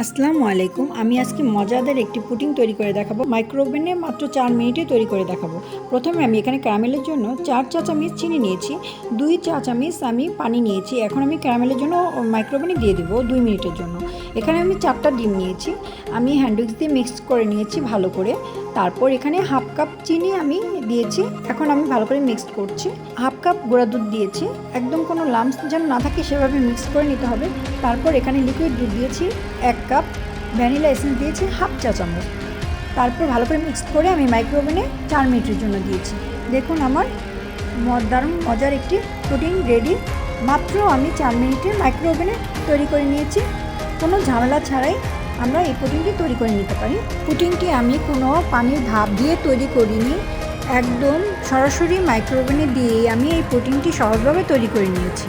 আসসালামু আলাইকুম। আমি আজকে মজাদার একটি পুডিং তৈরি করে দেখাবো। মাইক্রোওভেনে মাত্র ৪ মিনিটে তৈরি করে দেখাবো। প্রথমে আমি এখানে ক্যারামেলের জন্য ৪ চা চামচ চিনি নিয়েছি, ২ চা চামচ আমি পানি নিয়েছি। এখন আমি ক্যারামেলের জন্য মাইক্রোওভেনে দিয়ে দেবো ২ মিনিটের জন্য। এখানে আমি ৪টা ডিম নিয়েছি, আমি হ্যান্ড উইক্স দিয়ে মিক্স করে নিয়েছি ভালো করে। তারপর এখানে হাফ কাপ চিনি আমি দিয়েছি। এখন আমি ভালো করে মিক্সড করছি। হাফ কাপ গুঁড়া দুধ দিয়েছি, একদম কোনো লাম্পস যেন না থাকে সেভাবে মিক্স করে নিতে হবে। তারপর এখানে লিকুইড দুধ দিয়েছি ১ কাপ, ভ্যানিলা এসেন্স দিয়েছি হাফ চা চামচ। তারপর ভালো করে মিক্স করে আমি মাইক্রোওভেনে ৪ মিনিটের জন্য দিয়েছি। দেখুন আমার দারুণ মজার একটি পুডিং রেডি। মাত্র আমি ৪ মিনিটে মাইক্রোওভেনে তৈরি করে নিয়েছি। কোনো ঝামেলা ছাড়াই আমরা এই পুডিংটি তৈরি করে নিতে পারি। পুডিংটি আমি কোনো পানির ভাপ দিয়ে তৈরি করিনি, একদম সরাসরি মাইক্রোওভেনে দিয়েই আমি এই পুডিংটি সহজভাবে তৈরি করে নিয়েছি।